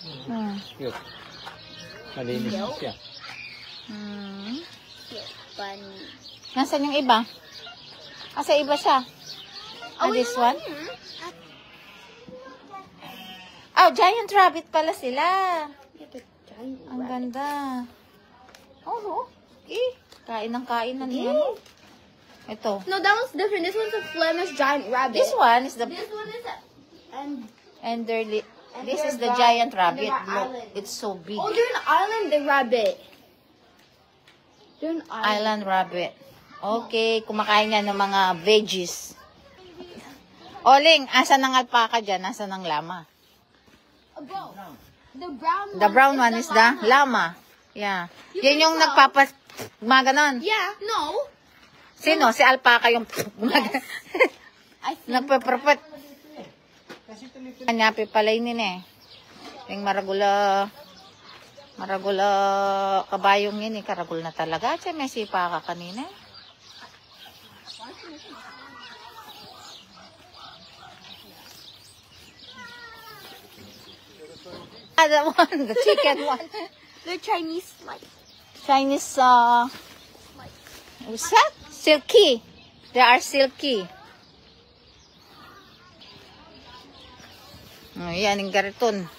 Cute. Malinis siya. Cute. Bunny. Nasaan yung iba? Asa iba siya? This one? Oh, giant rabbit pala sila. Ang ganda. Oh, okay. Kain ng kain na niya. Ito. No, that one's different. This one's a Flemish giant rabbit. This one is the... This one is And this is the giant rabbit. Look, it's so big. Oh, they're an island rabbit. They're an Island rabbit. Okay, kumakain yan ng mga veggies. Oling, asa ng alpaca dyan? Asa ng lama? Bro, The brown one is the llama. Yeah. Yan yung nagpapas... Mga ganon. Yeah, no. Sino? Si alpaca yung... I think Nagpaparapot. Kanya pipalay nini eh. Yung maragula kabayong yun eh. Karagul na talaga. Siya may sipa ka kanina eh. The one, the chicken one. they're Chinese like. Chinese, what's that? Silky. They are silky. Oh, yan, yung gariton.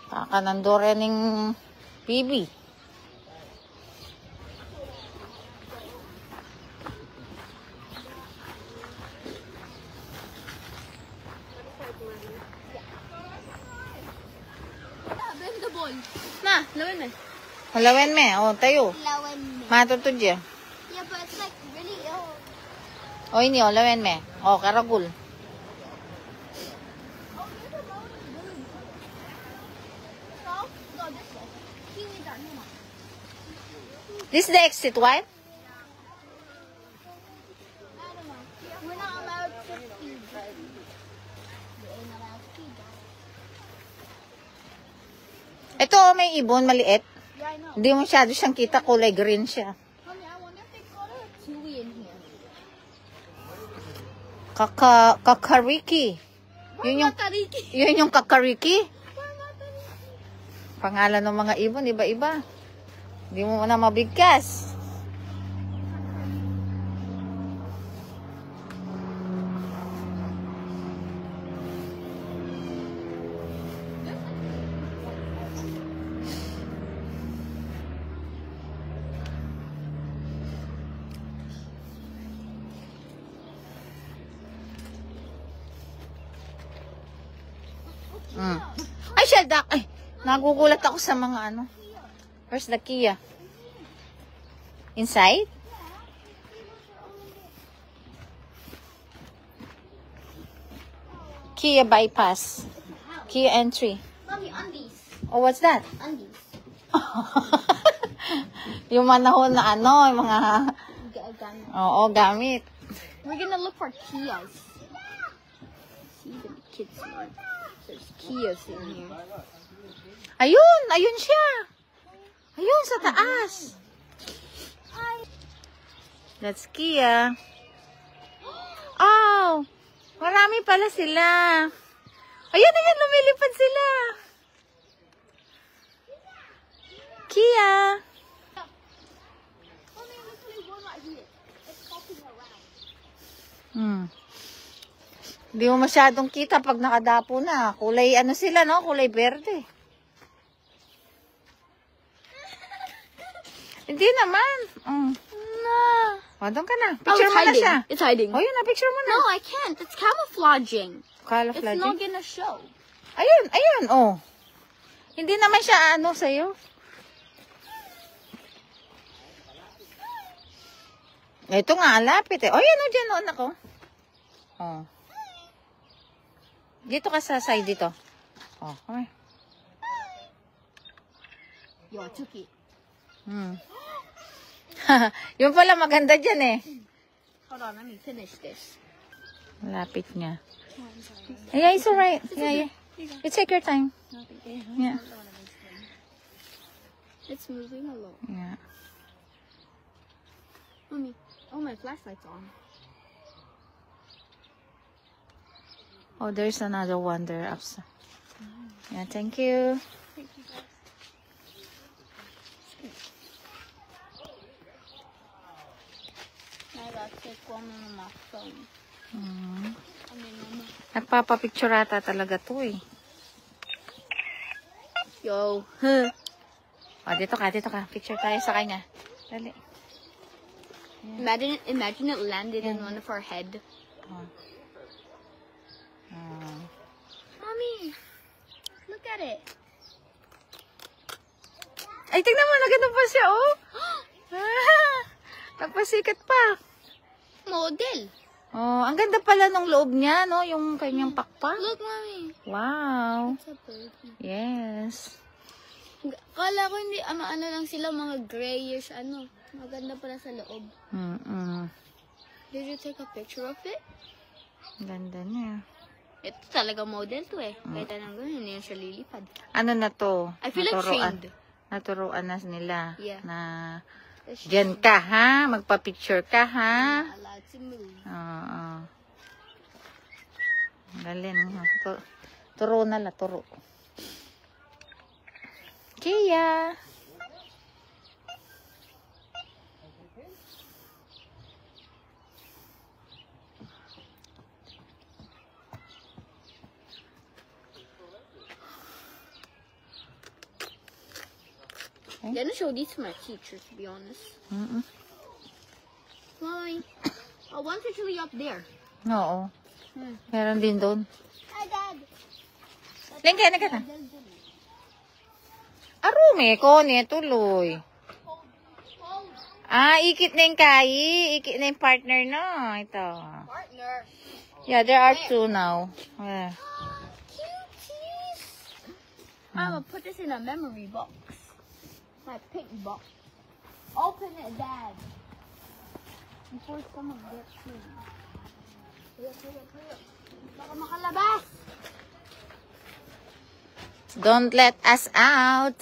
Kakanandore ning PB. Bend the ball. Ma, lawan na. Halawen me, oh, tayo. Lawan me. Matutod dyan. Yeah, but it's like really ill. O, ini, oh, lawen me. Oh, karagul. This is the exit, what? We're not allowed to feed. We ain't allowed to feed. Ito, may ibon, maliit. Yeah, I know. Hindi mo masyado siyang kita, kulay green siya. Honey, I wonder if they caught a chewy in here. Kakariki. Yun yung kakariki. Pangalan ng mga ibon, iba-iba. Hindi mo na mabigkas. Ay, Sheldak! Ay, nagugulat ako sa mga ano. Where's the Kia? Inside? Kia bypass. Kia entry. Mommy, undies. Oh, what's that? Undies. Yung manahon na ano, yung mga... Oo, gamit. We're gonna look for Kias. See the kids one. There's Kias in here. Ayun! Ayun siya! Ayun, sa taas! That's Kia. Oh! Marami pala sila. Ayun, ayun! Lumilipad sila! Kia! Hindi mo masyadong kita pag nakadapo na. Kulay ano sila, no? Kulay berde. Hindi naman. No. O, doon ka na. Picture mo na siya. It's hiding. O, yun na. Picture mo na. No, I can't. It's camouflaging. It's Camouflaging. not gonna show. Ayun, ayun. Oh. Hindi naman siya ano sa'yo. Ito nga, lapit eh. O, yan o, dyan o, anak ko. Oh. Dito ka sa side dito. Oh, okay. Yo, I took it. Yung pala maganda dyan eh. Hold on, let me finish this. Lapit niya. Yeah, it's alright. Yeah, yeah. You take your time. Yeah. It's moving a lot. Yeah. Mommy, oh, my flashlight's on. Oh, there's another one there. Upsa. Yeah, thank you. Thank you, guys. I got sick one on my phone. I mean, Mama. Nagpapapicture ata talaga to eh. Yo. Huh. Oh, dito ka. Picture tayo sa kanya. Dali. Imagine it landed in one of our head. Oh. Mommy, look at it. Ay, tingnan mo. Nagano pa siya, oh. Nagpasikat pa. Model. Oh, ang ganda pala ng loob niya, no? Yung kanyang pakpak. Look, Mommy. Wow. It's a birdie. Yes. Kala ko hindi, ano lang sila, mga grayish, ano. Maganda pala sa loob. Did you take a picture of it? Ganda niya. Ito talaga model to eh. Kahit anong gano'n, hindi siya lilipad. Ano na to? I feel like trained. Naturuan na nila. Yeah. Na dyan ka, ha? Magpa-picture ka, ha? Allowed to move. Oo. Galing. Turo na la, turo. Kia! I'm gonna show these to my teacher, to be honest. Mommy, one's actually up there. Oo. Meron din doon. Hi, Dad. Lingkay na ka na. Arume ko niya tuloy. Ikit na yung kai. Ikit na yung partner, no? Ito. Partner. Yeah, there are two now. Yeah. Cuties. I'm gonna put this in a memory box. My pink box. Open it, Dad. Before someone gets in. Hurry up. Baka makalabas. Don't let us out.